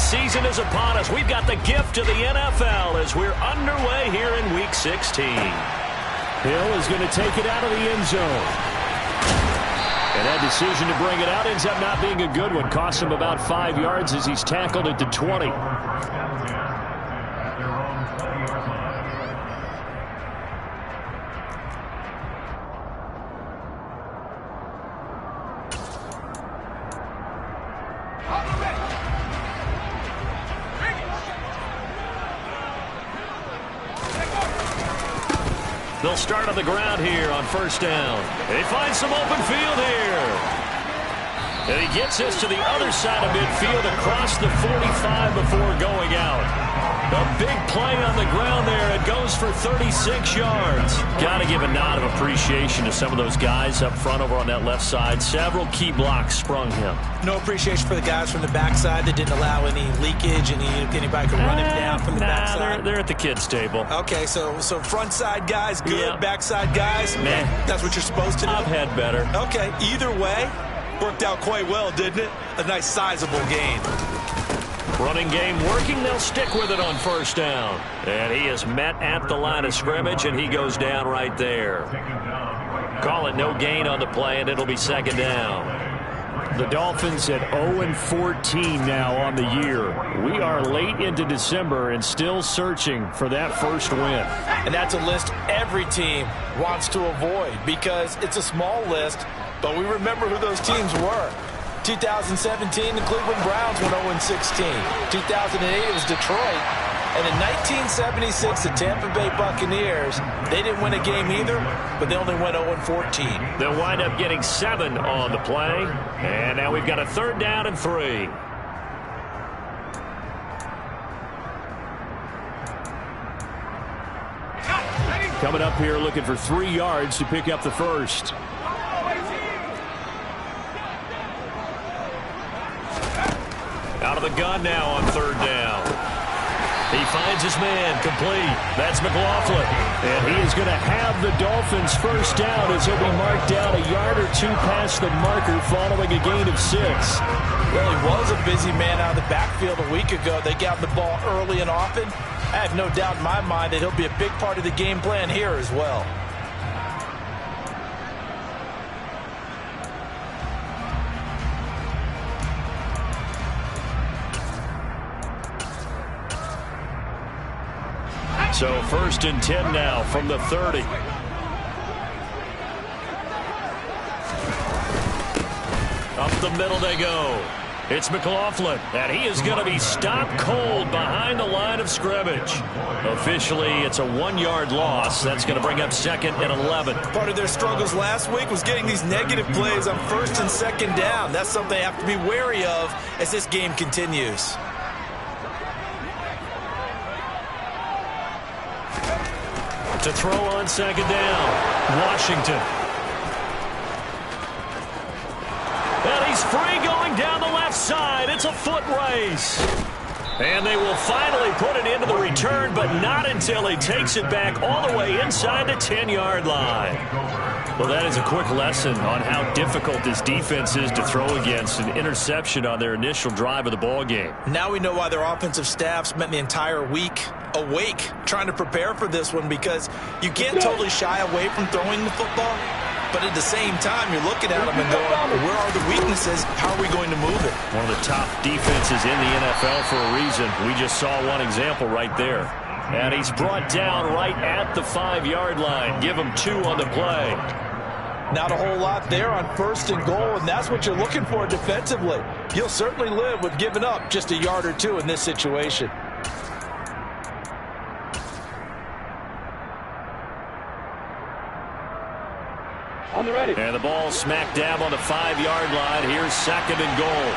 season is upon us. We've got the gift of the NFL as we're underway here in Week 16. Hill is going to take it out of the end zone. And that decision to bring it out ends up not being a good one. Costs him about 5 yards as he's tackled at the 20. They'll start on the ground here on first down. They find some open field here. And he gets us to the other side of midfield across the 45 before going out. A big play on the ground there. It goes for 36 yards. Got to give a nod of appreciation to some of those guys up front over on that left side. Several key blocks sprung him. No appreciation for the guys from the backside that didn't allow any leakage and anybody could run him down from the backside. They're at the kids' table. Okay, so front side guys good, Yep. Backside guys, Man, that's what you're supposed to do. I've had better. Okay, either way, worked out quite well, didn't it? A nice sizable gain. Running game working. They'll stick with it on first down. And he is met at the line of scrimmage, and he goes down right there. Call it no gain on the play, and it'll be second down. The Dolphins at 0-14 now on the year. We are late into December and still searching for that first win. And that's a list every team wants to avoid because it's a small list, but we remember who those teams were. 2017, the Cleveland Browns went 0-16. 2008, it was Detroit. And in 1976, the Tampa Bay Buccaneers, they didn't win a game either, but they only went 0-14. They'll wind up getting 7 on the play. And now we've got a third down and 3. Coming up here looking for 3 yards to pick up the first. Out of the gun now on third down. He finds his man complete. That's McLaughlin. And he is going to have the Dolphins first down as he'll be marked down a yard or 2 past the marker following a gain of 6. Well, he was a busy man out of the backfield a week ago. They got the ball early and often. I have no doubt in my mind that he'll be a big part of the game plan here as well. So first and 10 now from the 30. Up the middle they go. It's McLaughlin, and he is going to be stopped cold behind the line of scrimmage. Officially, it's a 1-yard loss. That's going to bring up second and 11. Part of their struggles last week was getting these negative plays on first and second down. That's something they have to be wary of as this game continues. To throw on second down, Washington. And he's free going down the left side. It's a foot race. And they will finally put it into the return, but not until he takes it back all the way inside the 10-yard line. Well, that is a quick lesson on how difficult this defense is to throw against. An interception on their initial drive of the ball game. Now we know why their offensive staff spent the entire week awake trying to prepare for this one, because you can't totally shy away from throwing the football, but at the same time you're looking at them and going, where are the weaknesses? How are we going to move it? One of the top defenses in the NFL for a reason. We just saw one example right there. And he's brought down right at the 5-yard line. Give him 2 on the play. Not a whole lot there on first and goal, and that's what you're looking for defensively. You'll certainly live with giving up just a yard or 2 in this situation. On the ready. And the ball smack dab on the 5-yard line. Here's second and goal.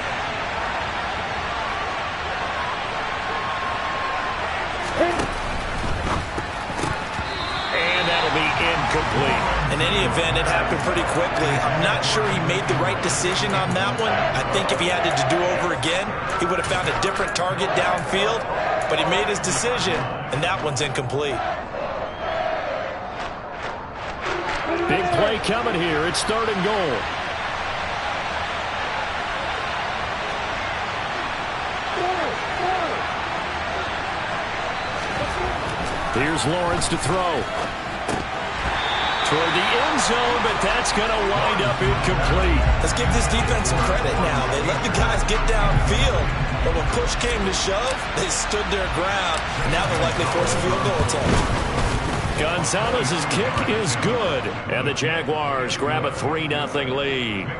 And that'll be incomplete. In any event, it happened pretty quickly. I'm not sure he made the right decision on that one. I think if he had to do over again, he would have found a different target downfield. But he made his decision, and that one's incomplete. Big play coming here. It's third and goal. Here's Lawrence to throw. Toward the end zone, but that's going to wind up incomplete. Let's give this defense some credit now. They let the guys get downfield, but when push came to shove, they stood their ground. Now they'll likely force a field goal attempt. Gonzalez's kick is good, and the Jaguars grab a 3-0 lead.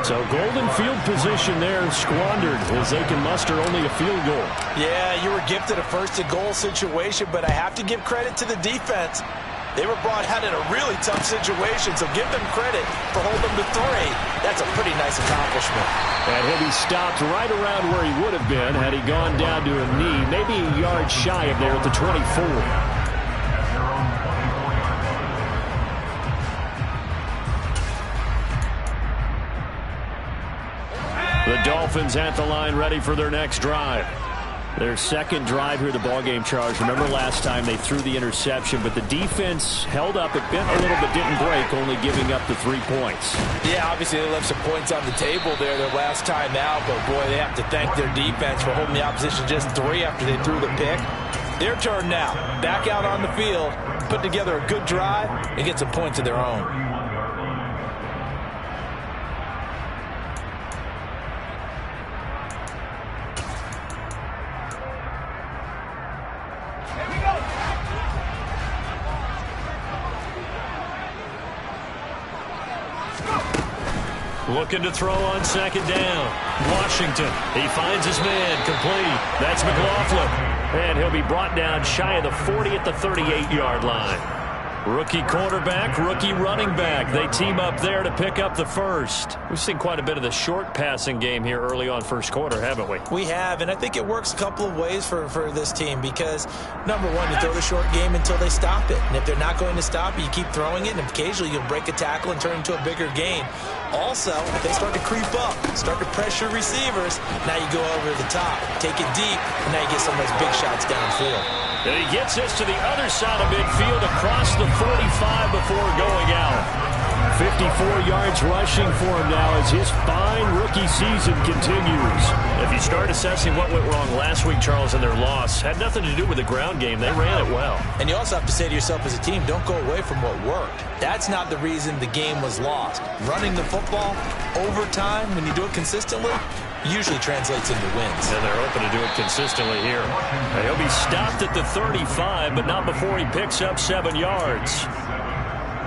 So golden field position there squandered as they can muster only a field goal. Yeah, you were gifted a first-and-goal situation, but I have to give credit to the defense. They were brought out in a really tough situation, so give them credit for holding them to 3. That's a pretty nice accomplishment. And he'll be stopped right around where he would have been had he gone down to a knee, maybe a yard shy of there at the 24. The Dolphins at the line ready for their next drive. Their second drive here, the ballgame, Charles. Remember last time they threw the interception, but the defense held up. It bent a little but didn't break, only giving up the 3 points. Yeah, obviously they left some points on the table there their last time out, but boy, they have to thank their defense for holding the opposition just 3 after they threw the pick. Their turn now. Back out on the field, put together a good drive, and get some points of their own. Looking to throw on second down. Washington. He finds his man. Complete. That's McLaughlin. And he'll be brought down shy of the 40 at the 38-yard line. Rookie quarterback, rookie running back. They team up there to pick up the first. We've seen quite a bit of the short passing game here early on first quarter, haven't we? We have, and I think it works a couple of ways for this team because, number one, you throw the short game until they stop it. And if they're not going to stop it, you keep throwing it, and occasionally you'll break a tackle and turn it into a bigger gain. Also, if they start to creep up, start to pressure receivers, now you go over the top, take it deep, and now you get some of those big shots downfield. And he gets this to the other side of midfield across the 45 before going out. 54 yards rushing for him now as his fine rookie season continues. If you start assessing what went wrong last week, Charles, in their loss, had nothing to do with the ground game. They ran it well. And you also have to say to yourself as a team, don't go away from what worked. That's not the reason the game was lost. Running the football over time, when you do it consistently, usually translates into wins. And they're hoping to do it consistently here. Now, he'll be stopped at the 35, but not before he picks up 7 yards.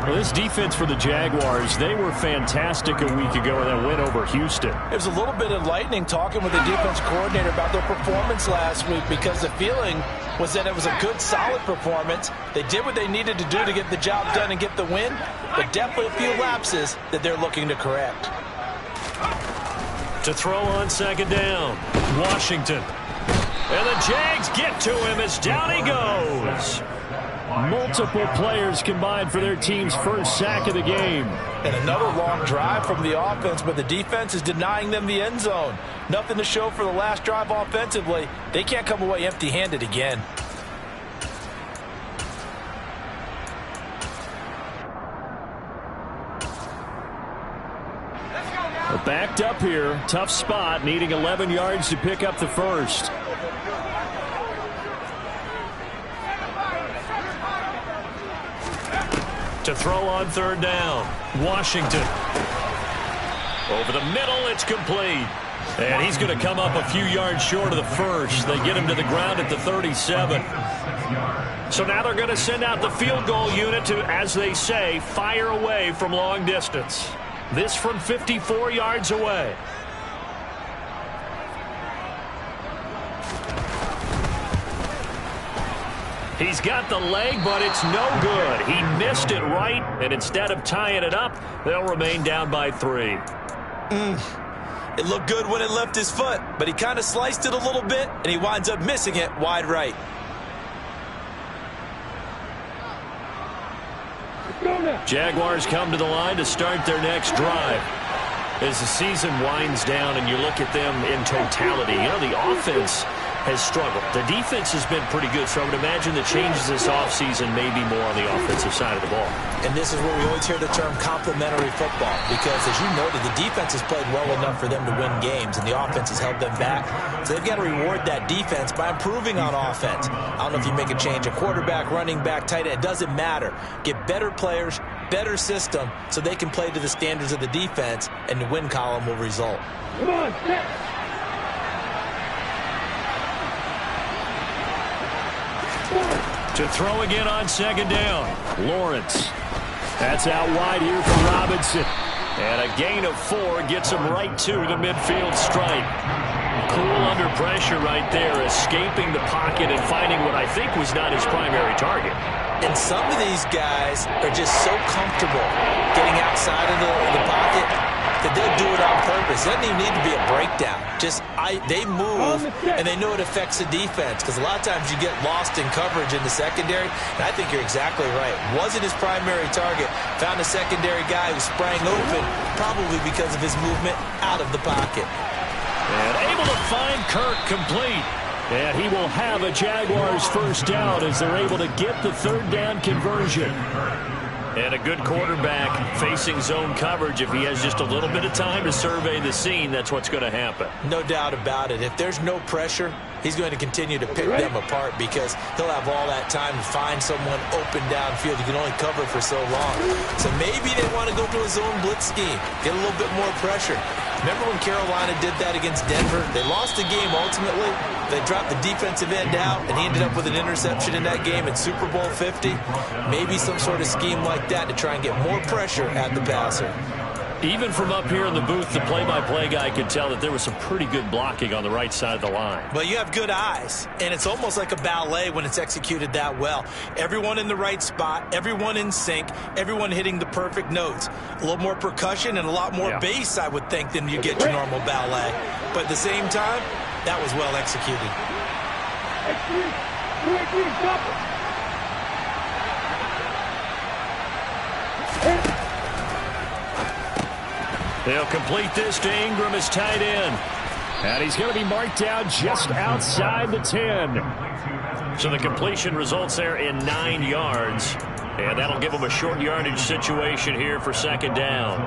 Well, this defense for the Jaguars, they were fantastic a week ago in that win over Houston. It was a little bit enlightening talking with the defense coordinator about their performance last week because the feeling was that it was a good, solid performance. They did what they needed to do to get the job done and get the win, but definitely a few lapses that they're looking to correct. To throw on second down, Washington. And the Jags get to him as down he goes. Multiple players combined for their team's first sack of the game. And another long drive from the offense, but the defense is denying them the end zone. Nothing to show for the last drive offensively. They can't come away empty-handed again. Backed up here, tough spot, needing 11 yards to pick up the first. To throw on third down, Washington. Over the middle, it's complete. And he's going to come up a few yards short of the first. They get him to the ground at the 37. So now they're going to send out the field goal unit to, as they say, fire away from long distance. This from 54 yards away. He's got the leg, but it's no good. He missed it right, and instead of tying it up, they'll remain down by 3. It looked good when it left his foot, but he kind of sliced it a little bit, and he winds up missing it wide right. Jaguars come to the line to start their next drive. As the season winds down and you look at them in totality, you know, the offense has struggled. The defense has been pretty good, so I would imagine the changes this offseason may be more on the offensive side of the ball. And this is where we always hear the term complementary football, because as you noted, the defense has played well enough for them to win games, and the offense has held them back. So they've got to reward that defense by improving on offense. I don't know if you make a change, a quarterback, running back, tight end, it doesn't matter. Get better players, better system, so they can play to the standards of the defense, and the win column will result. Come on, set. To throw again on second down, Lawrence. That's out wide here for Robinson. And a gain of 4 gets him right to the midfield stripe. Cool under pressure right there, escaping the pocket and finding what I think was not his primary target. And some of these guys are just so comfortable getting outside of the pocket that they'll do it on purpose. It doesn't even need to be a breakdown. They move, and they know it affects the defense, because a lot of times you get lost in coverage in the secondary, and I think you're exactly right. Wasn't his primary target. Found a secondary guy who sprang open, probably because of his movement out of the pocket. And able to find Kirk complete. And he will have a Jaguars first down as they're able to get the third down conversion. And a good quarterback facing zone coverage. If he has just a little bit of time to survey the scene, that's what's going to happen. No doubt about it. If there's no pressure, he's going to continue to pick them apart, because he'll have all that time to find someone open downfield. You can only cover for so long. So maybe they want to go to a zone blitz scheme, get a little bit more pressure. Remember when Carolina did that against Denver? They lost the game ultimately. They dropped the defensive end out, and he ended up with an interception in that game in Super Bowl 50. Maybe some sort of scheme like that to try and get more pressure at the passer. Even from up here in the booth, the play-by-play guy could tell that there was some pretty good blocking on the right side of the line. Well, you have good eyes, and it's almost like a ballet when it's executed that well. Everyone in the right spot, everyone in sync, everyone hitting the perfect notes. A little more percussion and a lot more bass, I would think, than you get your normal ballet. But at the same time, that was well executed. They'll complete this to Ingram as tight end. And he's going to be marked down just outside the 10. So the completion results there in 9 yards. And that'll give them a short yardage situation here for second down.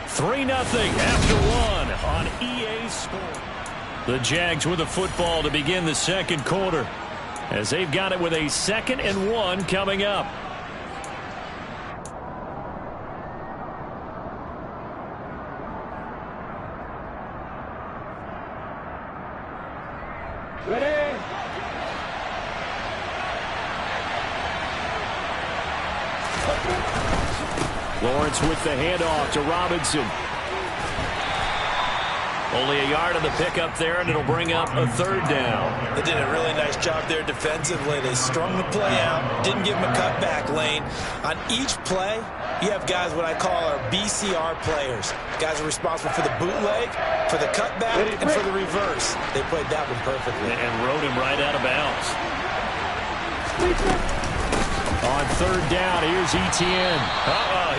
3-0 after 1 on EA Sports. The Jags with the football to begin the second quarter, as they've got it with a 2nd and 1 coming up. Ready? Lawrence with the handoff to Robinson. Only a yard on the pickup there, and it'll bring up a third down. They did a really nice job there defensively. They strung the play out, didn't give him a cutback lane. On each play, you have guys what I call our BCR players. Guys are responsible for the bootleg, for the cutback, and for the reverse. They played that one perfectly. And rode him right out of bounds. On third down, here's Etienne.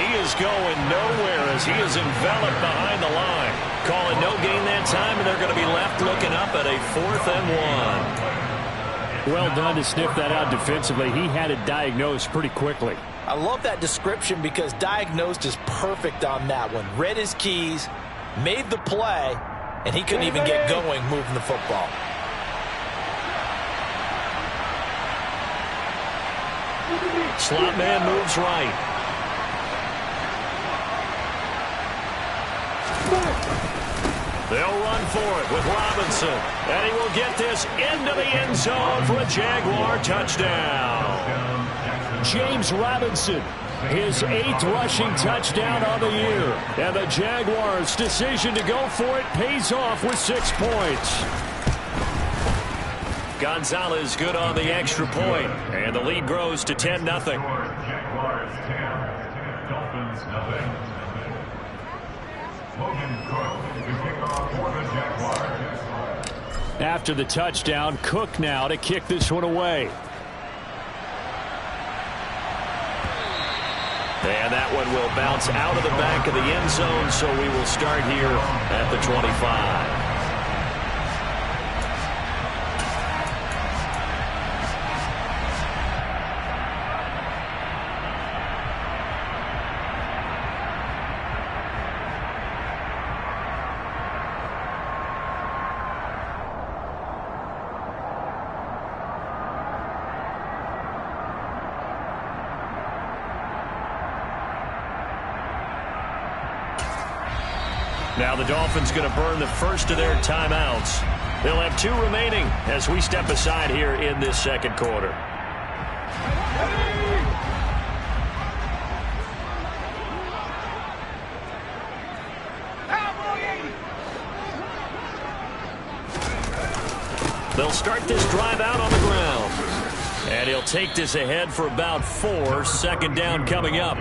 He is going nowhere as he is enveloped behind the line. Calling no gain that time, and they're going to be left looking up at a 4th and 1. Well done to sniff that out defensively. He had it diagnosed pretty quickly. I love that description, because diagnosed is perfect on that one. Read his keys, made the play, and he couldn't even get going moving the football. Slot man moves right. They'll run for it with Robinson. And he will get this into the end zone for a Jaguar touchdown. James Robinson, his 8th rushing touchdown on the year. And the Jaguars' decision to go for it pays off with 6 points. Gonzalez good on the extra point, and the lead grows to 10-0. Jaguars 10, Dolphins nothing. Logan Cook to kick off for the Jaguars. After the touchdown, Cook now to kick this one away. And that one will bounce out of the back of the end zone, so we will start here at the 25. Now the Dolphins going to burn the first of their timeouts. They'll have 2 remaining as we step aside here in this second quarter. They'll start this drive out on the ground. And he'll take this ahead for about 4. Second down coming up.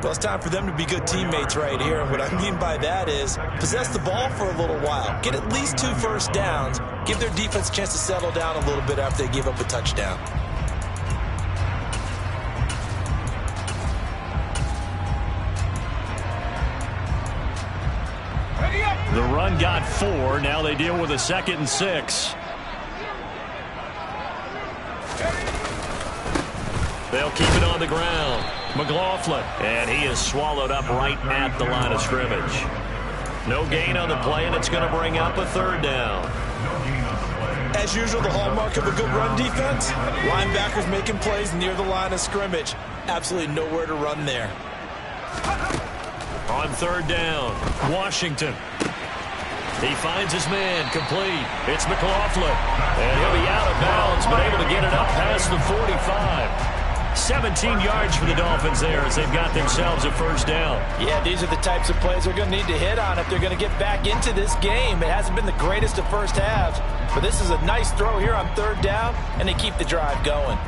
Well, it's time for them to be good teammates right here. And what I mean by that is possess the ball for a little while. Get at least 2 first downs. Give their defense a chance to settle down a little bit after they give up a touchdown. The run got 4. Now they deal with a 2nd and 6. They'll keep it on the ground. McLaughlin, and he is swallowed up right at the line of scrimmage. No gain on the play, and it's going to bring up a 3rd down. As usual, the hallmark of a good run defense, linebackers making plays near the line of scrimmage. Absolutely nowhere to run there. On 3rd down, Washington. He finds his man, complete. It's McLaughlin, and he'll be out of bounds, but able to get it up past the 45. 17 yards for the Dolphins there as they've got themselves a 1st down. Yeah, these are the types of plays they're going to need to hit on if they're going to get back into this game. It hasn't been the greatest of first halves, but this is a nice throw here on 3rd down, and they keep the drive going.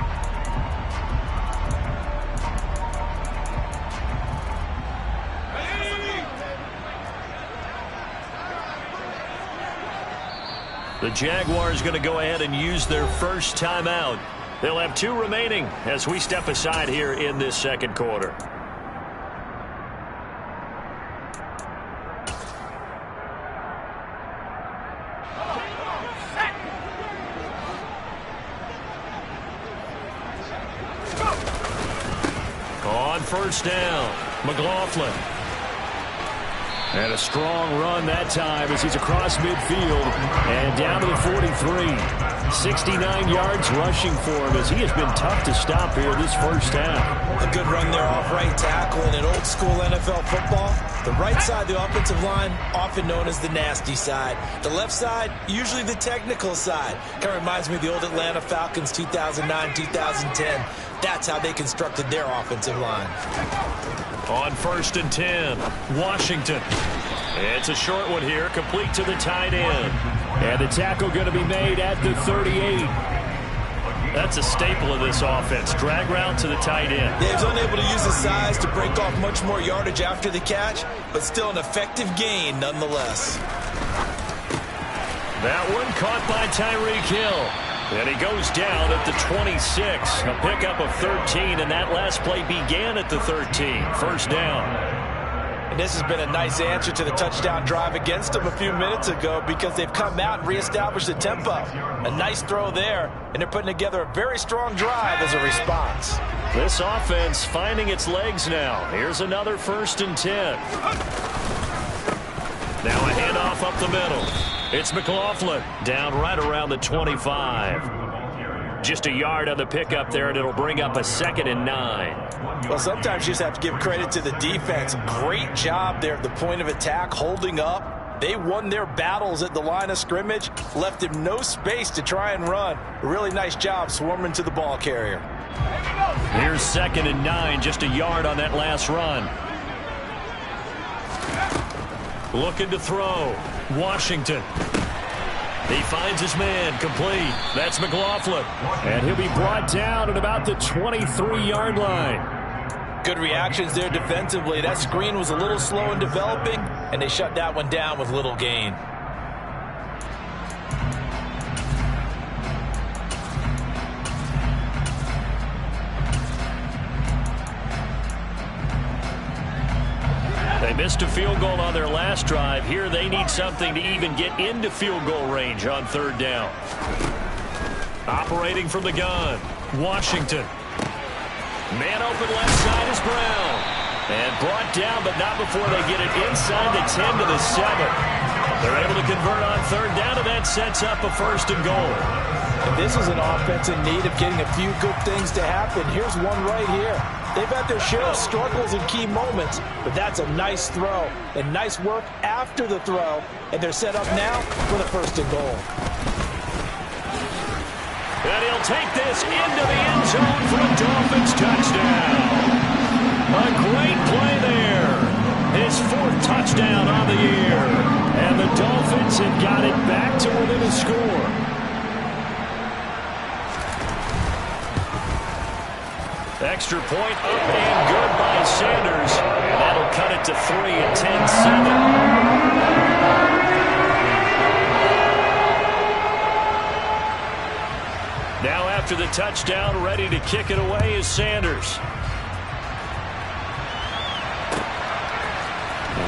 The Jaguars going to go ahead and use their first timeout. They'll have 2 remaining as we step aside here in this second quarter. On 1st down, McLaughlin. And a strong run that time as he's across midfield and down to the 43. 69 yards rushing for him as he has been tough to stop here this first half. A good run there off right tackle in an old school NFL football. The right side of the offensive line, often known as the nasty side. The left side, usually the technical side. Kind of reminds me of the old Atlanta Falcons 2009, 2010. That's how they constructed their offensive line. On 1st and 10, Washington. It's a short one here, complete to the tight end. And the tackle going to be made at the 38. That's a staple of this offense. Drag route to the tight end. Yeah, he's unable to use his size to break off much more yardage after the catch, but still an effective gain nonetheless. That one caught by Tyreek Hill. And he goes down at the 26. A pickup of 13, and that last play began at the 13. 1st down. And this has been a nice answer to the touchdown drive against them a few minutes ago because they've come out and reestablished the tempo. A nice throw there, and they're putting together a very strong drive as a response. This offense finding its legs now. Here's another 1st and 10. Now a handoff up the middle. It's McLaughlin down right around the 25. Just a yard on the pickup there, and it'll bring up a 2nd and 9. Well, sometimes you just have to give credit to the defense. Great job there at the point of attack, holding up. They won their battles at the line of scrimmage, left him no space to try and run. A really nice job swarming to the ball carrier. Here's 2nd and 9, just a yard on that last run. Looking to throw. Washington. He finds his man, complete. That's McLaughlin. And he'll be brought down at about the 23-yard line. Good reactions there defensively. That screen was a little slow in developing, and they shut that one down with little gain. They missed a field goal on their last drive. Here they need something to even get into field goal range on 3rd down. Operating from the gun, Washington. Man open left side is Brown. And brought down, but not before they get it inside the 10 to the 7. They're able to convert on third down, and that sets up a 1st and goal. And this is an offense in need of getting a few good things to happen. Here's one right here. They've had their share of struggles in key moments, but that's a nice throw and nice work after the throw. And they're set up now for the 1st and goal. And he'll take this into the end zone for a Dolphins touchdown. A great play there. His 4th touchdown on the year. And the Dolphins have got it back to within a score. Extra point up and good by Sanders. And that'll cut it to 3 at 10-7. Now after the touchdown, ready to kick it away is Sanders.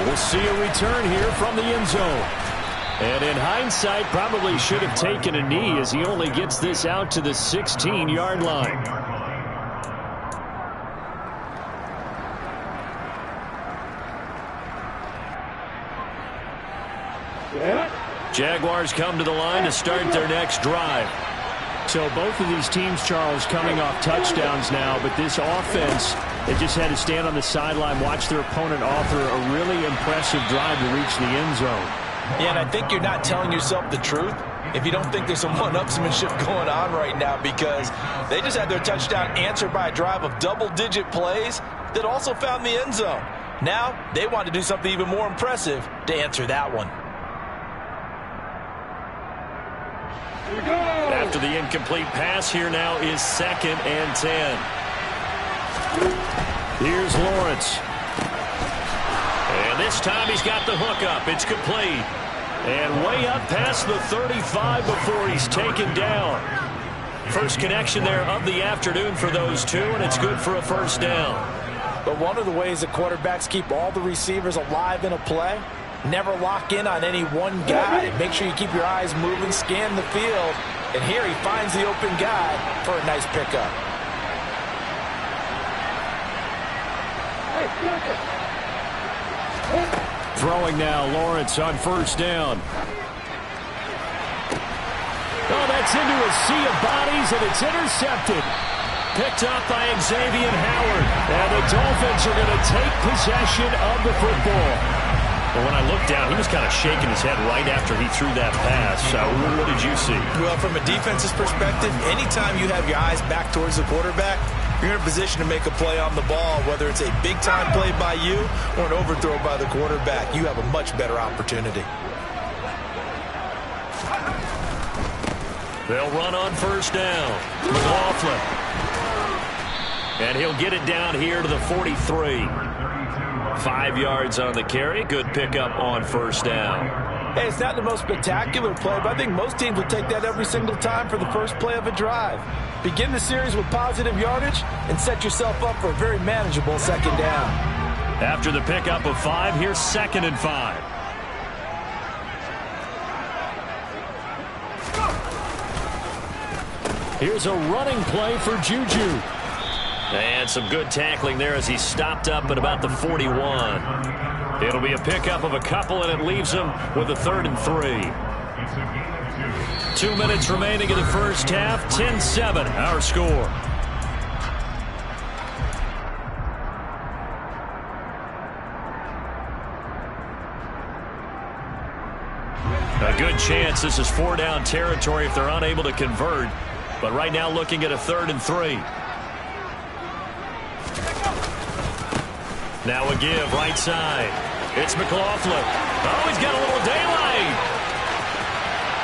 We'll see a return here from the end zone. And in hindsight, probably should have taken a knee as he only gets this out to the 16-yard line. Jaguars come to the line to start their next drive. So both of these teams, Charles, coming off touchdowns now, but this offense, they just had to stand on the sideline, watch their opponent author a really impressive drive to reach the end zone. Yeah, and I think you're not telling yourself the truth if you don't think there's some one-upsmanship going on right now, because they just had their touchdown answered by a drive of double-digit plays that also found the end zone. Now they want to do something even more impressive to answer that one. After the incomplete pass, here now is 2nd and 10. Here's Lawrence. And this time he's got the hook up. It's complete. And way up past the 35 before he's taken down. First connection there of the afternoon for those two, and it's good for a 1st down. But one of the ways that quarterbacks keep all the receivers alive in a play, never lock in on any one guy. Make sure you keep your eyes moving, scan the field. And here he finds the open guy for a nice pickup. Throwing now, Lawrence on 1st down. Oh, that's into a sea of bodies, and it's intercepted. Picked up by Xavier Howard. And the Dolphins are going to take possession of the football. But when I looked down, he was kind of shaking his head right after he threw that pass. What did you see? Well, from a defense's perspective, anytime you have your eyes back towards the quarterback, you're in a position to make a play on the ball, whether it's a big-time play by you or an overthrow by the quarterback. You have a much better opportunity. They'll run on 1st down. McLaughlin. And he'll get it down here to the 43. 5 yards on the carry. Good pickup on 1st down. Hey, it's not the most spectacular play, but I think most teams would take that every single time for the first play of a drive. Begin the series with positive yardage and set yourself up for a very manageable 2nd down. After the pickup of 5, here's 2nd and 5. Here's a running play for Juju. And some good tackling there as he stopped up at about the 41. It'll be a pickup of a couple, and it leaves him with a 3rd and 3. 2 minutes remaining in the 1st half. 10-7, our score. A good chance this is 4-down territory if they're unable to convert. But right now looking at a 3rd and 3. Now a give, right side. It's McLaughlin. Oh, he's got a little daylight.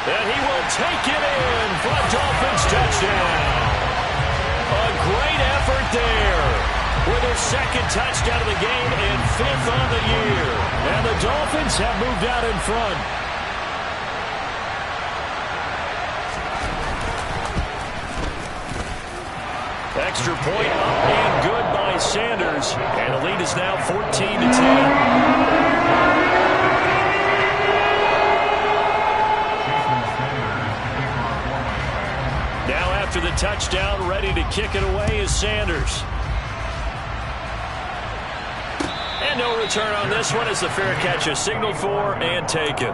And he will take it in for a Dolphins touchdown. A great effort there. With their 2nd touchdown of the game and 5th on the year. And the Dolphins have moved out in front. Extra point up and good by Sanders. And the lead is now 14-10. Now after the touchdown, ready to kick it away is Sanders. And no return on this one as the fair catch is signaled for and taken.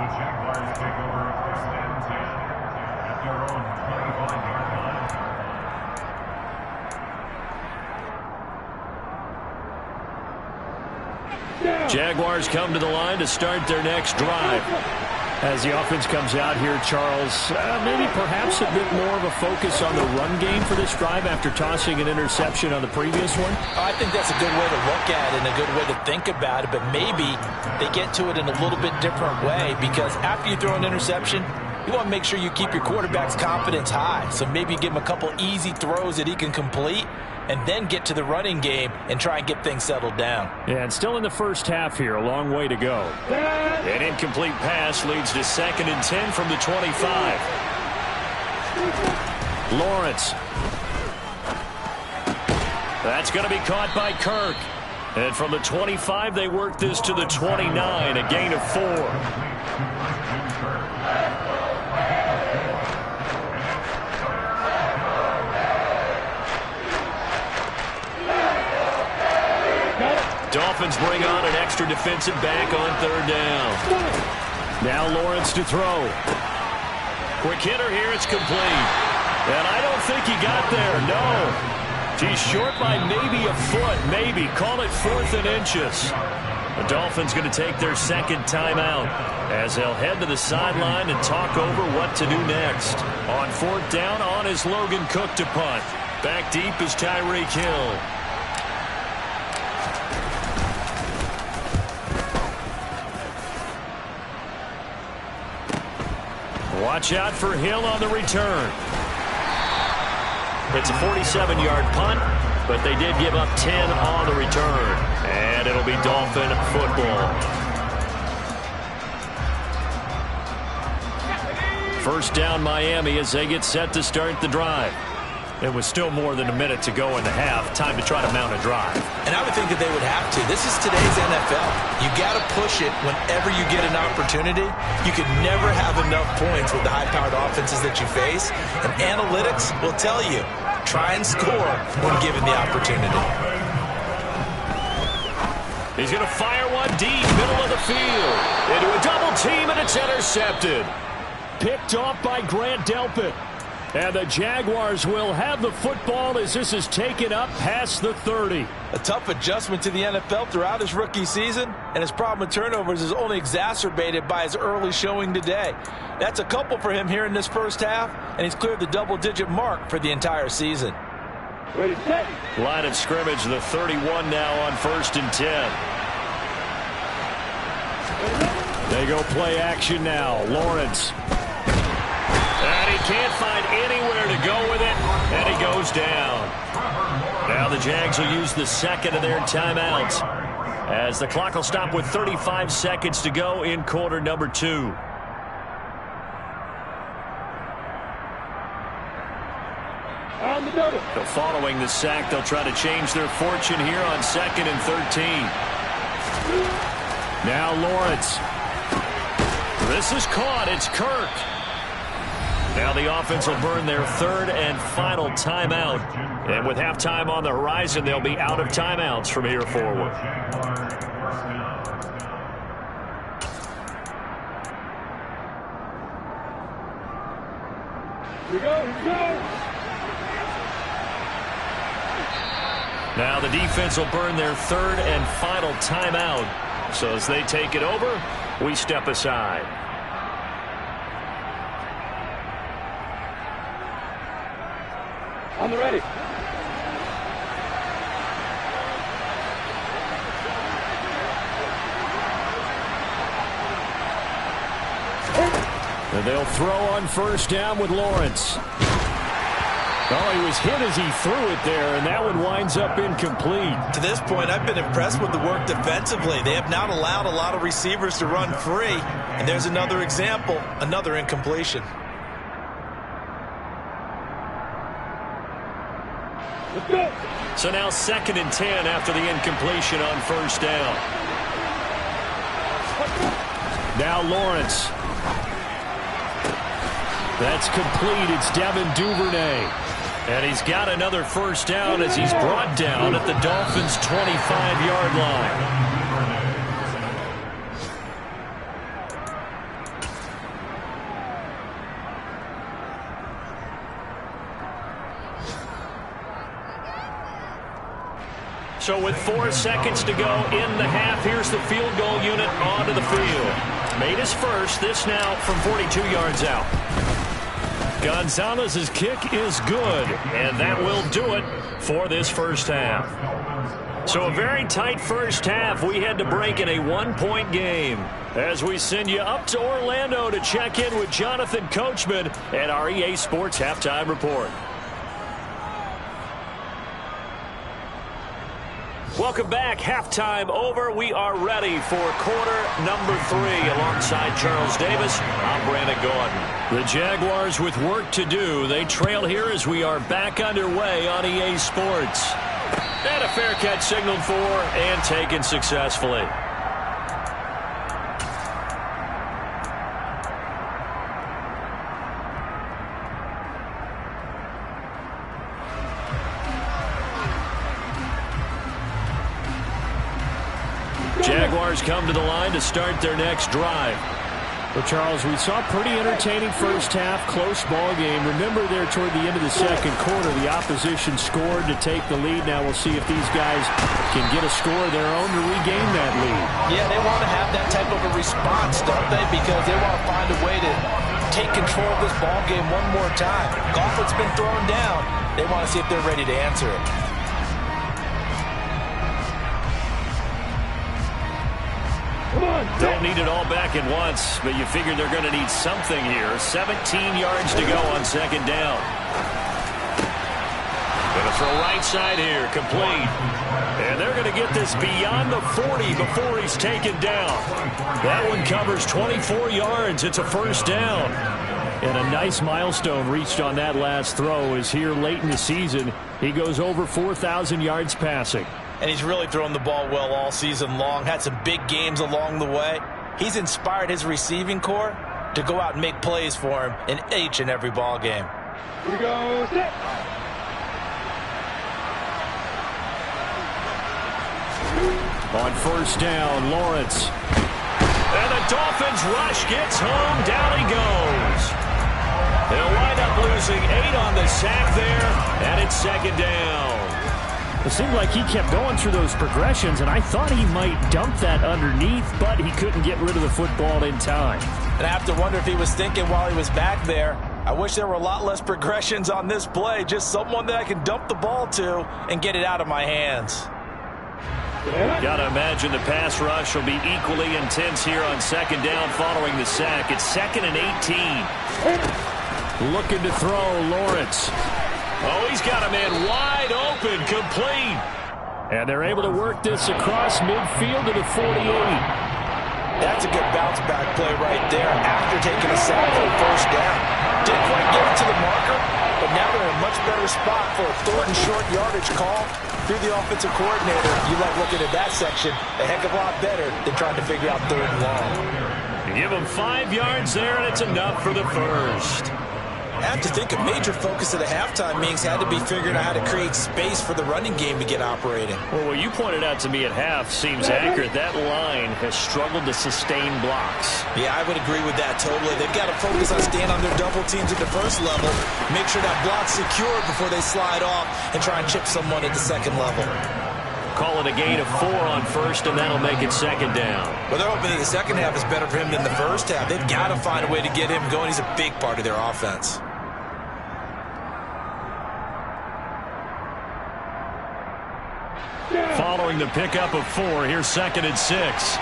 The Jaguars take over 1st and 10 at their own 25-yard line. Jaguars come to the line to start their next drive. As the offense comes out here, Charles, maybe perhaps a bit more of a focus on the run game for this drive after tossing an interception on the previous one? I think that's a good way to look at it and a good way to think about it, but maybe they get to it in a little bit different way, because after you throw an interception, you want to make sure you keep your quarterback's confidence high. So maybe give him a couple easy throws that he can complete and then get to the running game and try and get things settled down. Yeah, and still in the first half here, a long way to go. An incomplete pass leads to 2nd and 10 from the 25. Lawrence. That's going to be caught by Kirk. And from the 25, they work this to the 29, a gain of 4. Dolphins bring on an extra defensive back on 3rd down. Now Lawrence to throw. Quick hitter here, it's complete. And I don't think he got there, no. He's short by maybe a foot, maybe. Call it 4th and inches. The Dolphins going to take their 2nd timeout as they'll head to the sideline and talk over what to do next. On 4th down, on is Logan Cook to punt. Back deep is Tyreek Hill. Watch out for Hill on the return. It's a 47-yard punt, but they did give up 10 on the return. And it'll be Dolphin football. 1st down Miami as they get set to start the drive. It was still more than a minute to go in the half. Time to try to mount a drive. And I would think that they would have to. This is today's NFL. You got to push it whenever you get an opportunity. You could never have enough points with the high-powered offenses that you face. And analytics will tell you, try and score when given the opportunity. He's going to fire one deep, middle of the field. Into a double team, and it's intercepted. Picked off by Grant Delpit. And the Jaguars will have the football as this is taken up past the 30. A tough adjustment to the NFL throughout his rookie season, and his problem with turnovers is only exacerbated by his early showing today. That's a couple for him here in this first half, and he's cleared the double-digit mark for the entire season. Ready, set. Line of scrimmage, the 31 now on 1st and 10. They go play action now. Lawrence. And he can't find anywhere to go with it, and he goes down. Now the Jags will use the 2nd of their timeouts as the clock will stop with 35 seconds to go in quarter number 2. So following the sack, they'll try to change their fortune here on 2nd and 13. Now Lawrence. This is caught. It's Kirk. Now the offense will burn their 3rd and final timeout. And with halftime on the horizon, they'll be out of timeouts from here forward. Here we go. Now the defense will burn their 3rd and final timeout. So as they take it over, we step aside. On the ready. And they'll throw on 1st down with Lawrence. Oh, he was hit as he threw it there, and that one winds up incomplete. To this point, I've been impressed with the work defensively. They have not allowed a lot of receivers to run free. And there's another example, another incompletion. So now 2nd and 10 after the incompletion on 1st down. Now Lawrence. That's complete. It's Devin Duvernay. And he's got another 1st down as he's brought down at the Dolphins' 25-yard line. So with 4 seconds to go in the half, here's the field goal unit onto the field. Made his first, this now from 42 yards out. Gonzalez's kick is good, and that will do it for this first half. So a very tight first half. We had to break in a 1-point game as we send you up to Orlando to check in with Jonathan Coachman at our EA Sports Halftime Report. Welcome back. Halftime over. We are ready for quarter number 3. Alongside Charles Davis, I'm Brandon Gordon. The Jaguars with work to do. They trail here as we are back underway on EA Sports. And a fair catch signaled for and taken successfully. Jaguars come to the line to start their next drive. Well, Charles, we saw a pretty entertaining first half, close ball game. Remember there toward the end of the second quarter, the opposition scored to take the lead. Now we'll see if these guys can get a score of their own to regain that lead. Yeah, they want to have that type of a response, don't they? Because they want to find a way to take control of this ball game one more time. Gauntlet's been thrown down. They want to see if they're ready to answer it. Don't need it all back at once, but you figure they're going to need something here. 17 yards to go on second down. Going to throw right side here, complete. And they're going to get this beyond the 40 before he's taken down. That one covers 24 yards. It's a first down. And a nice milestone reached on that last throw is here late in the season. He goes over 4,000 yards passing. And he's really thrown the ball well all season long. Had some big games along the way. He's inspired his receiving corps to go out and make plays for him in each and every ball game. Here we go, set. On first down, Lawrence. And the Dolphins rush gets home. Down he goes. They'll wind up losing 8 on the sack there, and it's second down. It seemed like he kept going through those progressions, and I thought he might dump that underneath, but he couldn't get rid of the football in time. And I have to wonder if he was thinking while he was back there, I wish there were a lot less progressions on this play, just someone that I can dump the ball to and get it out of my hands. Got to imagine the pass rush will be equally intense here on second down following the sack. It's 2nd and 18. Looking to throw, Lawrence. Oh, he's got a man wide open, complete. And they're able to work this across midfield to the 48. That's a good bounce-back play right there after taking a sack for a first down. Didn't quite get it to the marker, but now they're in a much better spot for a 3rd and short yardage call through the offensive coordinator. You like looking at that section a heck of a lot better than trying to figure out 3rd and long. Give him 5 yards there, and it's enough for the first. I have to think a major focus of the halftime meetings had to be figuring out how to create space for the running game to get operating. Well, what you pointed out to me at half seems accurate. That line has struggled to sustain blocks. Yeah, I would agree with that totally. They've got to focus on staying on their double teams at the first level, make sure that block's secure before they slide off and try and chip someone at the second level. Call it a gain of 4 on first, and that'll make it second down. Well, they're hoping that the second half is better for him than the first half. They've got to find a way to get him going. He's a big part of their offense. Following the pickup of 4, here's 2nd and 6.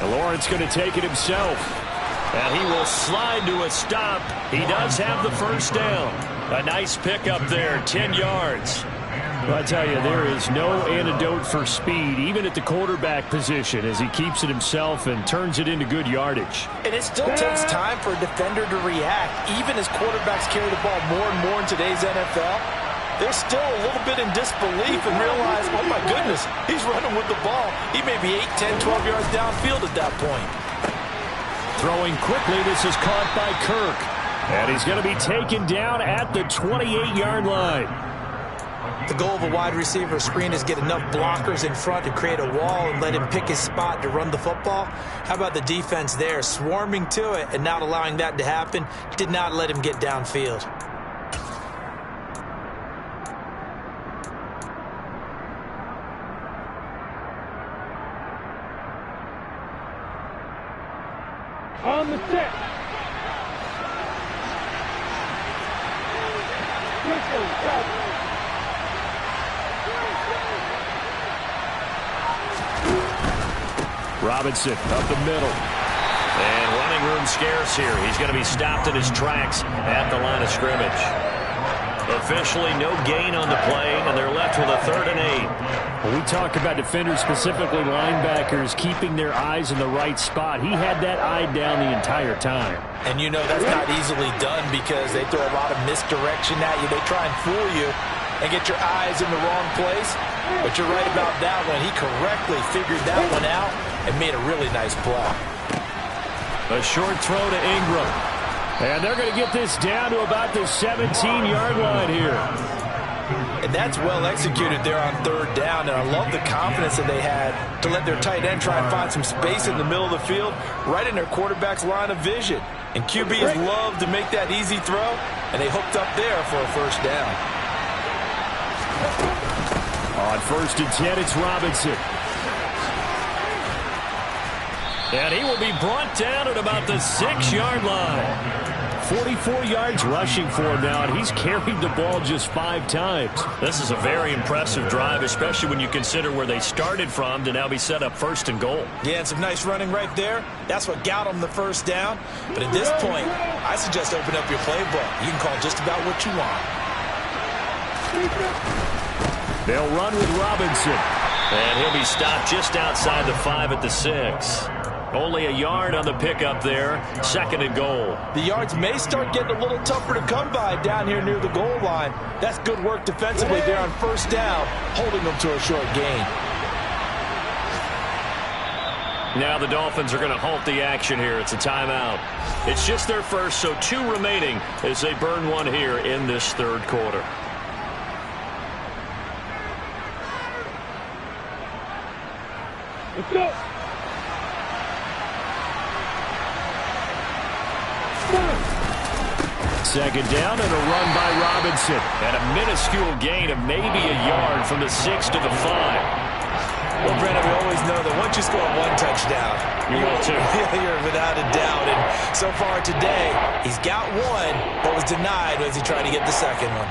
And Lawrence going to take it himself. And he will slide to a stop. He does have the first down. A nice pickup there, 10 yards. Well, I tell you, there is no antidote for speed, even at the quarterback position, as he keeps it himself and turns it into good yardage. And it still takes time for a defender to react. Even as quarterbacks carry the ball more and more in today's NFL, they're still a little bit in disbelief and realize, oh my goodness, he's running with the ball. He may be 8, 10, 12 yards downfield at that point. Throwing quickly, this is caught by Kirk. And he's going to be taken down at the 28-yard line. The goal of a wide receiver screen is get enough blockers in front to create a wall and let him pick his spot to run the football. How about the defense there, swarming to it and not allowing that to happen? Did not let him get downfield. On the set. Robinson up the middle. And running room scarce here. He's going to be stopped in his tracks at the line of scrimmage. Officially no gain on the play, and they're left with a 3rd and 8. When we talk about defenders, specifically linebackers, keeping their eyes in the right spot, he had that eye down the entire time. And you know that's not easily done because they throw a lot of misdirection at you. They try and fool you and get your eyes in the wrong place. But you're right about that one. He correctly figured that one out and made a really nice play. A short throw to Ingram. And they're going to get this down to about the 17-yard line here. And that's well executed there on 3rd down. And I love the confidence that they had to let their tight end try and find some space in the middle of the field, right in their quarterback's line of vision. And QBs love to make that easy throw, and they hooked up there for a 1st down. On 1st and 10, it's Robinson. And he will be brought down at about the 6-yard line. 44 yards rushing for him now, and he's carried the ball just 5 times. This is a very impressive drive, especially when you consider where they started from to now be set up 1st and goal. Yeah, and some nice running right there. That's what got them the 1st down. But at this point, I suggest open up your playbook. You can call just about what you want. They'll run with Robinson. And he'll be stopped just outside the 5 at the 6. Only a yard on the pickup there. 2nd and goal. The yards may start getting a little tougher to come by down here near the goal line. That's good work defensively there on 1st down, holding them to a short gain. Now the Dolphins are going to halt the action here. It's a timeout. It's just their first, so 2 remaining as they burn one here in this 3rd quarter. Let's go. 2nd down and a run by Robinson. And a minuscule gain of maybe a yard from the 6 to the 5. Well, Brennan, we always know that once you score 1 touchdown, you will too. You're without a doubt. And so far today, he's got 1, but was denied as he tried to get the 2nd one.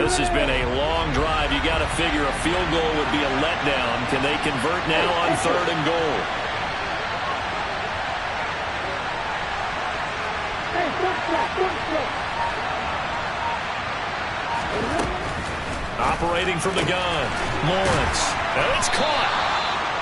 This has been a long drive. You got to figure a field goal would be a letdown. Can they convert now on 3rd and goal? Operating from the gun, Lawrence. And it's caught.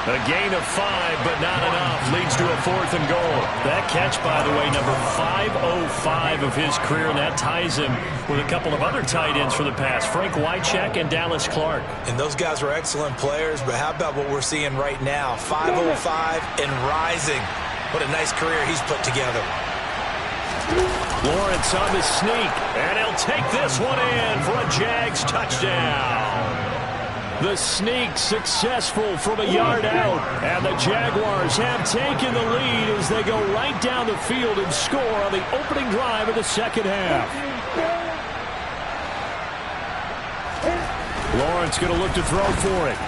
A gain of 5, but not enough. Leads to a 4th and goal. That catch, by the way, number 505 of his career, and that ties him with a couple of other tight ends for the past, Frank Wycheck and Dallas Clark. And those guys were excellent players, but how about what we're seeing right now? 505 and rising. What a nice career he's put together. Lawrence on the sneak, and he'll take this one in for a Jags touchdown. The sneak successful from a yard out, and the Jaguars have taken the lead as they go right down the field and score on the opening drive of the 2nd half. Lawrence going to look to throw for it.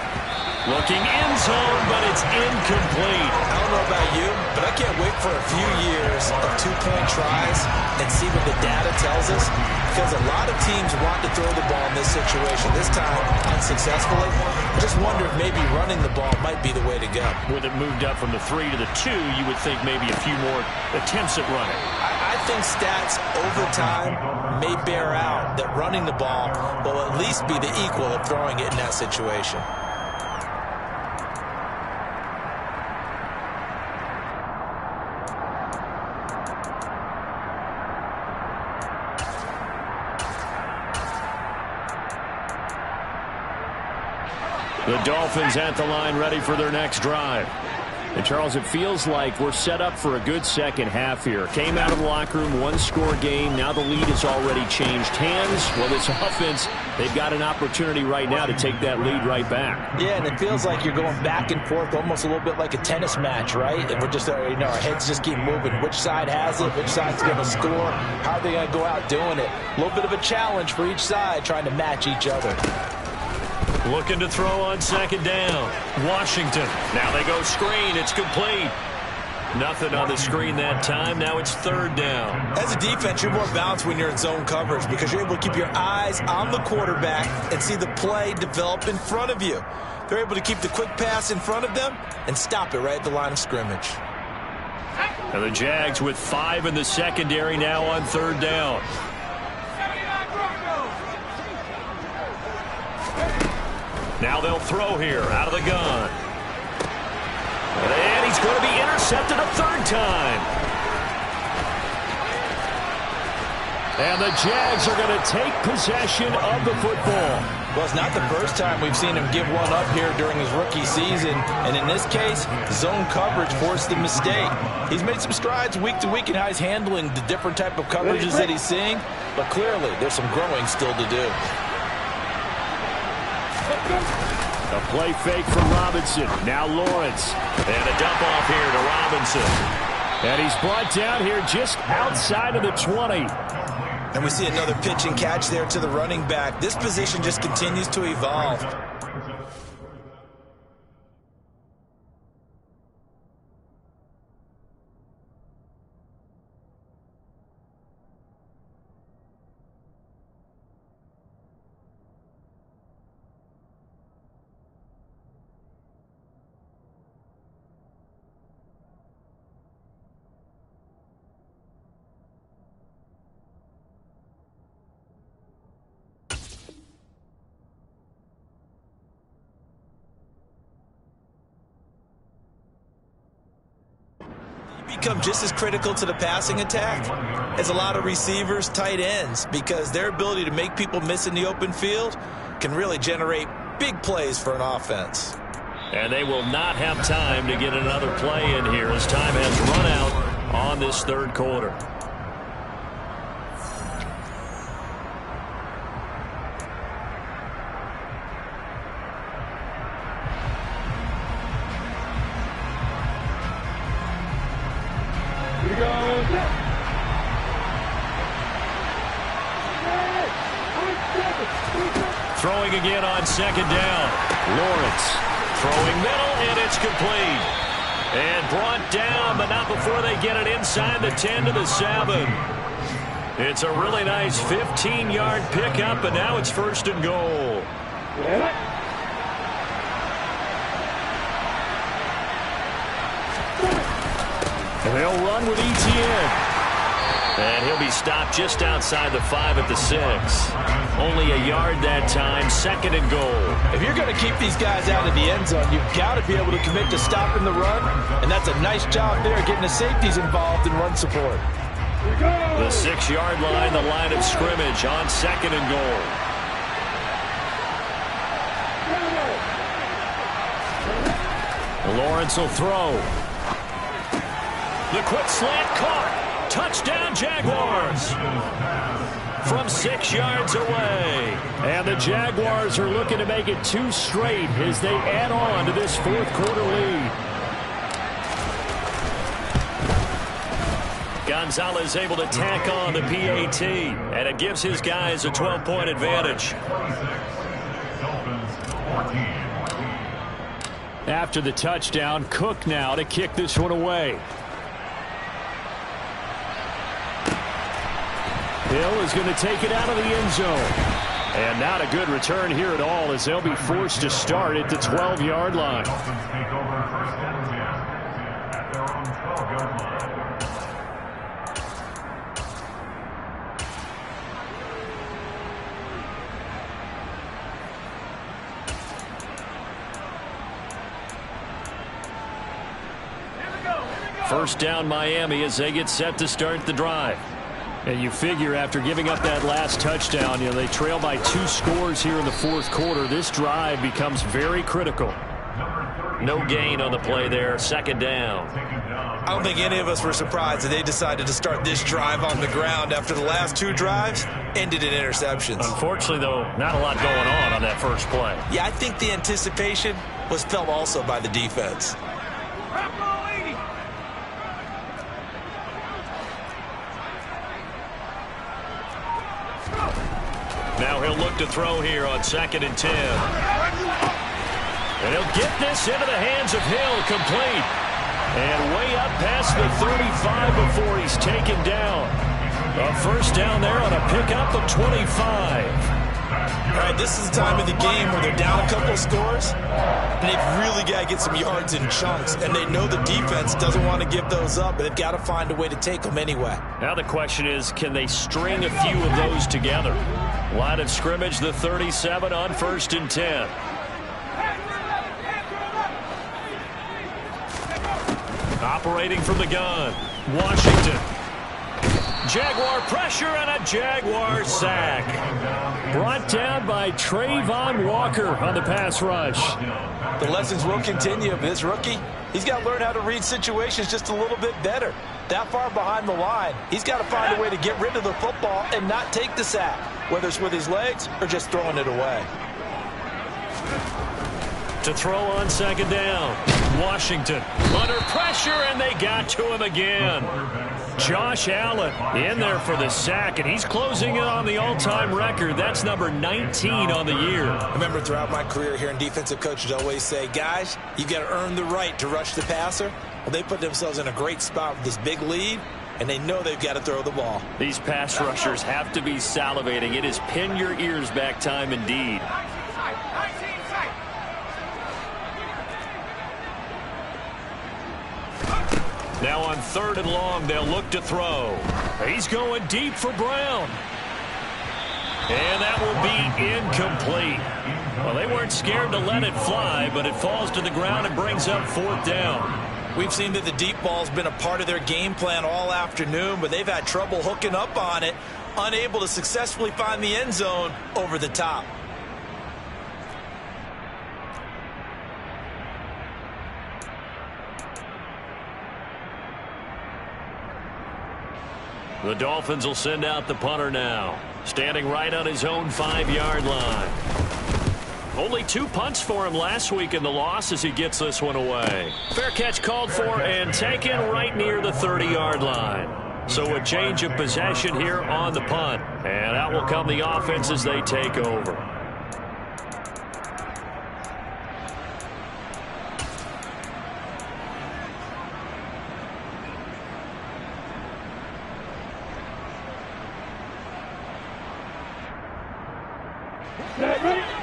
Looking end zone, but it's incomplete. I don't know about you, but I can't wait for a few years of 2-point tries and see what the data tells us, because a lot of teams want to throw the ball in this situation, this time unsuccessfully. I just wonder if maybe running the ball might be the way to go. With it moved up from the 3 to the 2, you would think maybe a few more attempts at running. I think stats over time may bear out that running the ball will at least be the equal of throwing it in that situation. The Dolphins at the line ready for their next drive. And, Charles, it feels like we're set up for a good second half here. Came out of the locker room, one-score game. Now the lead has already changed hands. Well, this offense, they've got an opportunity right now to take that lead right back. Yeah, and it feels like you're going back and forth almost a little bit like a tennis match, right? And we're just, our heads just keep moving. Which side has it? Which side's going to score? How are they going to go out doing it? A little bit of a challenge for each side trying to match each other. Looking to throw on second down. Washington. Now they go screen. It's complete. Nothing on the screen that time. Now it's third down. As a defense, you're more balanced when you're in zone coverage because you're able to keep your eyes on the quarterback and see the play develop in front of you. They're able to keep the quick pass in front of them and stop it right at the line of scrimmage. And the Jags with 5 in the secondary now on third down. Now they'll throw here out of the gun. And he's going to be intercepted a third time. And the Jags are going to take possession of the football. Well, it's not the first time we've seen him give one up here during his rookie season. And in this case, zone coverage forced the mistake. He's made some strides week to week in how he's handling the different type of coverages that he's seeing. But clearly, there's some growing still to do. A play fake from Robinson. Now Lawrence. And a dump off here to Robinson. And he's brought down here just outside of the 20. And we see another pitch and catch there to the running back. This position just continues to evolve. Become just as critical to the passing attack as a lot of receivers, tight ends, because their ability to make people miss in the open field can really generate big plays for an offense. And they will not have time to get another play in here as time has run out on this third quarter. Throwing again on second down. Lawrence throwing middle, and it's complete. And brought down, but not before they get it inside the 10 to the 7. It's a really nice 15-yard pickup, and now it's first and goal. And they'll run with ETN. And he'll be stopped just outside the 5 at the 6. Only a yard that time, second and goal. If you're going to keep these guys out of the end zone, you've got to be able to commit to stopping the run. And that's a nice job there, getting the safeties involved in run support. The 6-yard line, the line of scrimmage on second and goal. Lawrence will throw. The quick slant caught. Touchdown, Jaguars. From 6 yards away. And the Jaguars are looking to make it 2 straight as they add on to this fourth quarter lead. Gonzalez able to tack on the PAT, and it gives his guys a 12-point advantage. After the touchdown, Cook now to kick this one away. Hill is going to take it out of the end zone. And not a good return here at all as they'll be forced to start at the 12-yard line. Dolphins take over first and 10 at their own 12-yard line. First down Miami as they get set to start the drive. And you figure after giving up that last touchdown, they trail by 2 scores here in the fourth quarter. This drive becomes very critical. Number 30. No gain on the play there. Second down. I don't think any of us were surprised that they decided to start this drive on the ground after the last two drives ended in interceptions. Unfortunately, though, not a lot going on that first play. Yeah, I think the anticipation was felt also by the defense. Now he'll look to throw here on 2nd and 10. And he'll get this into the hands of Hill, complete. And way up past the 35 before he's taken down. A first down there on a pickup of 25. All right, this is the time of the game where they're down a couple of scores, and they've really got to get some yards in chunks, and they know the defense doesn't want to give those up, but they've got to find a way to take them anyway. Now the question is, can they string a few of those together? Line of scrimmage, the 37 on 1st and 10. Operating from the gun, Washington. Jaguar pressure and a Jaguar sack. Brought down by Trayvon Walker on the pass rush. The lessons will continue of this rookie. He's got to learn how to read situations just a little bit better. That far behind the line, he's got to find a way to get rid of the football and not take the sack, whether it's with his legs or just throwing it away. To throw on 2nd down, Washington under pressure, and they got to him again. Josh Allen in there for the sack, and he's closing in on the all-time record. That's number 19 on the year. I remember throughout my career here in defensive coaches always say, guys, you got to earn the right to rush the passer. Well, they put themselves in a great spot with this big lead, and they know they've got to throw the ball. These pass rushers have to be salivating. It is pin your ears back time indeed. Now on 3rd and long, they'll look to throw. He's going deep for Brown. And that will be incomplete. Well, they weren't scared to let it fly, but it falls to the ground and brings up 4th down. We've seen that the deep ball's been a part of their game plan all afternoon, but they've had trouble hooking up on it, unable to successfully find the end zone over the top. The Dolphins will send out the punter now, standing right on his own 5-yard line. Only 2 punts for him last week in the loss as he gets this one away. Fair catch called for and taken right near the 30-yard line. So a change of possession here on the punt. And out will come the offense as they take over.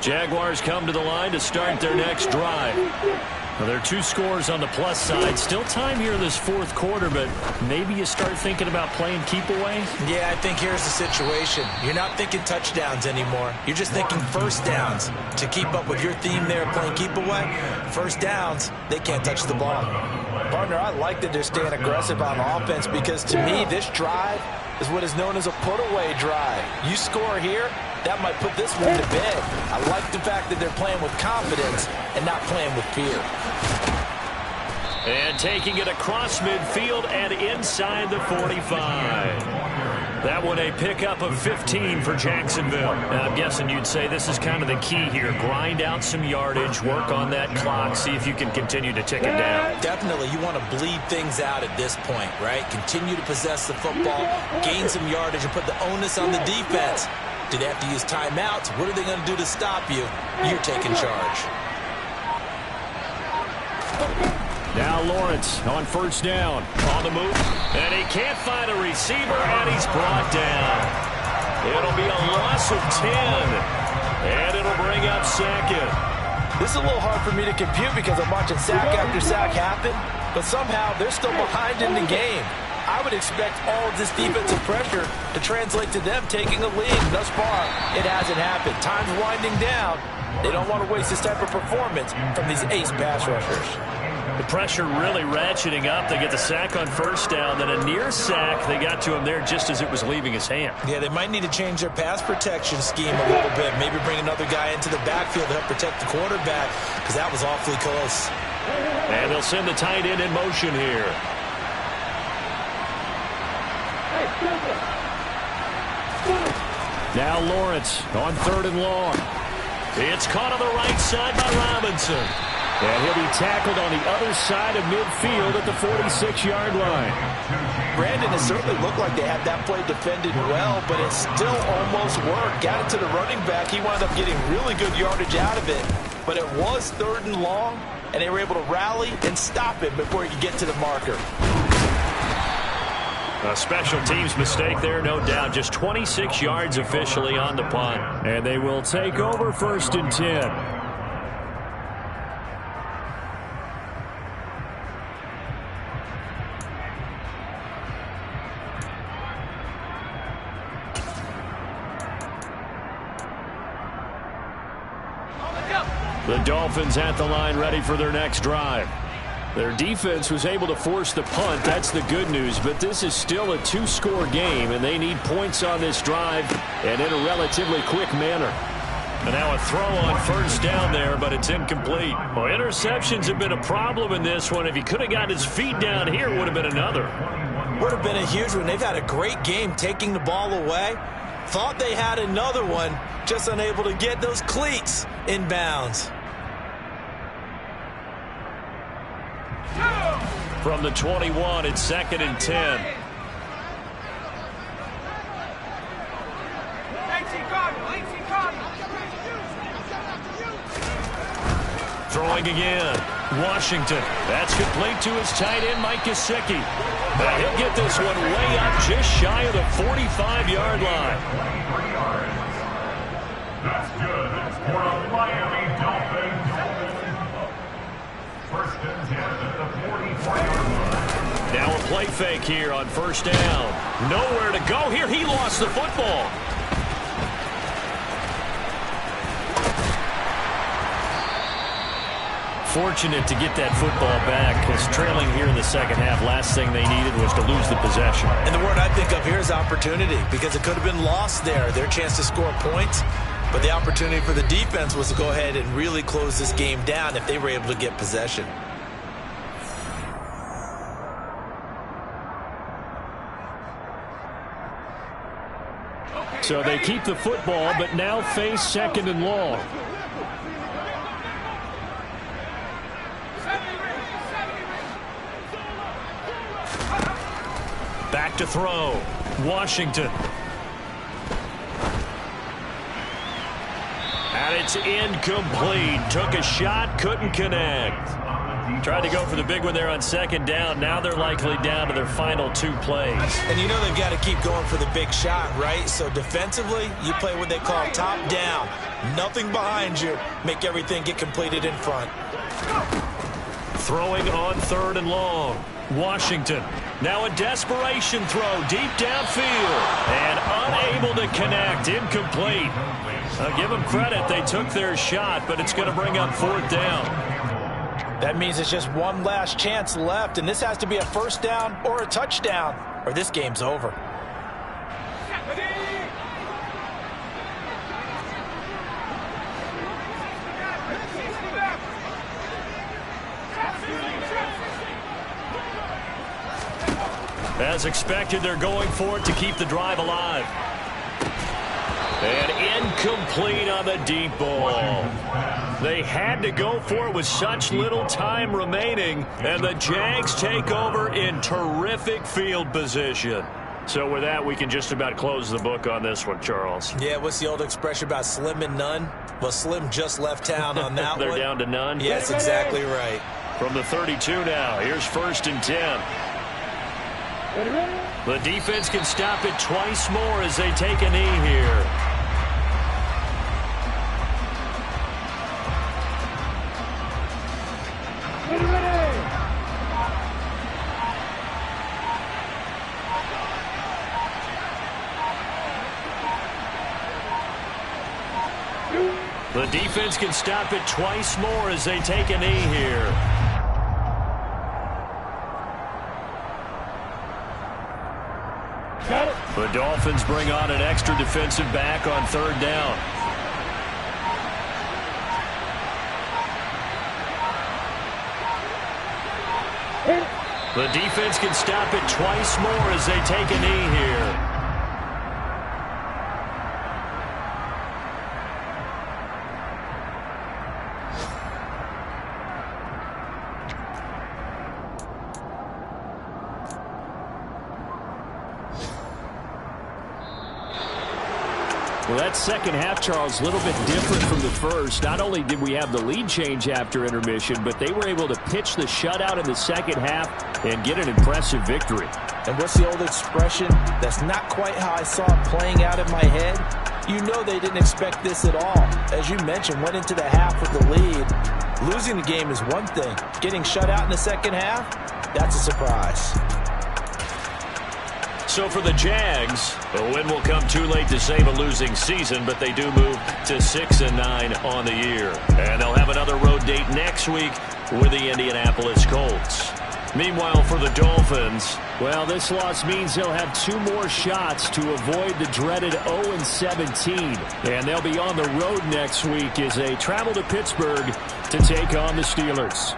Jaguars come to the line to start their next drive. Well, there are 2 scores on the plus side. Still time here in this 4th quarter, but maybe you start thinking about playing keep away? Yeah, I think here's the situation. You're not thinking touchdowns anymore. You're just thinking first downs. To keep up with your theme there, playing keep away, first downs, they can't touch the ball. Partner, I like that they're staying aggressive on offense because to me, this drive is what is known as a put-away drive. You score here, that might put this one to bed. I like the fact that they're playing with confidence and not playing with fear. And taking it across midfield and inside the 45. That one a pickup of 15 for Jacksonville. And I'm guessing you'd say this is kind of the key here. Grind out some yardage, work on that clock, see if you can continue to tick it down. Definitely, you want to bleed things out at this point, right? Continue to possess the football, gain some yardage, and put the onus on the defense. Do they have to use timeouts? What are they going to do to stop you? You're taking charge. Now Lawrence on 1st down. On the move, and he can't find a receiver, and he's brought down. It'll be a loss of 10, and it'll bring up 2nd. This is a little hard for me to compute because I'm watching sack after sack happen, but somehow they're still behind in the game. I would expect all of this defensive pressure to translate to them taking a lead. Thus far, it hasn't happened. Time's winding down. They don't want to waste this type of performance from these ace pass rushers. The pressure really ratcheting up. They get the sack on 1st down, then a near sack. They got to him there just as it was leaving his hand. Yeah, they might need to change their pass protection scheme a little bit. Maybe bring another guy into the backfield to help protect the quarterback because that was awfully close. And they'll send the tight end in motion here. Now Lawrence on 3rd and long. It's caught on the right side by Robinson. And he'll be tackled on the other side of midfield at the 46-yard line. Brandon, it certainly looked like they had that play defended well, but it still almost worked. Got it to the running back. He wound up getting really good yardage out of it. But it was 3rd and long, and they were able to rally and stop it before he could get to the marker. A special teams mistake there, no doubt. Just 26 yards officially on the punt. And they will take over 1st and 10. The Dolphins at the line, ready for their next drive. Their defense was able to force the punt. That's the good news. But this is still a 2-score game, and they need points on this drive and in a relatively quick manner. And now a throw on 1st down there, but it's incomplete. Well, interceptions have been a problem in this one. If he could have got his feet down here, would have been another. Would have been a huge one. They've had a great game taking the ball away. Thought they had another one, just unable to get those cleats in bounds. From the 21, it's 2nd and 10. Throwing again. Washington. That's complete to his tight end, Mike Gesicki. Now he'll get this one way up just shy of the 45-yard line. That's good for the Miami Dolphins. 1st and 10 at the 44-yard line. Now a play fake here on 1st down. Nowhere to go here. He lost the football. Fortunate to get that football back, because trailing here in the 2nd half, last thing they needed was to lose the possession. And the word I think of here is opportunity, because it could have been lost there, their chance to score points. But the opportunity for the defense was to go ahead and really close this game down if they were able to get possession. So they keep the football, but now face 2nd and long. Back to throw. Washington. And it's incomplete. Took a shot, couldn't connect. Tried to go for the big one there on 2nd down. Now they're likely down to their final 2 plays. And you know they've got to keep going for the big shot, right? So defensively, you play what they call top down. Nothing behind you. Make everything get completed in front. Throwing on 3rd and long. Washington. Now a desperation throw deep downfield. And unable to connect. Incomplete. I'll give them credit. They took their shot, but it's going to bring up 4th down. That means it's just one last chance left, and this has to be a 1st down or a touchdown, or this game's over. As expected, they're going for it to keep the drive alive. And incomplete on the deep ball. They had to go for it with such little time remaining, and the Jags take over in terrific field position. So with that, we can just about close the book on this one, Charles. Yeah, what's the old expression about slim and none? Well, Slim just left town on that They're one. down to none? Yes, exactly right. From the 32 now, here's 1st and 10. The defense can stop it twice more as they take a knee here. The defense can stop it twice more as they take a knee here. The Dolphins bring on an extra defensive back on 3rd down. Hit it. The defense can stop it twice more as they take a knee here. Well, that second half, Charles, a little bit different from the first. Not only did we have the lead change after intermission, but they were able to pitch the shutout in the second half and get an impressive victory. And what's the old expression? That's not quite how I saw it playing out in my head. You know they didn't expect this at all. As you mentioned, went into the half with the lead. Losing the game is one thing. Getting shut out in the second half, that's a surprise. So for the Jags, a win will come too late to save a losing season, but they do move to 6-9 on the year. And they'll have another road date next week with the Indianapolis Colts. Meanwhile, for the Dolphins, well, this loss means they'll have 2 more shots to avoid the dreaded 0-17. And they'll be on the road next week as they travel to Pittsburgh to take on the Steelers.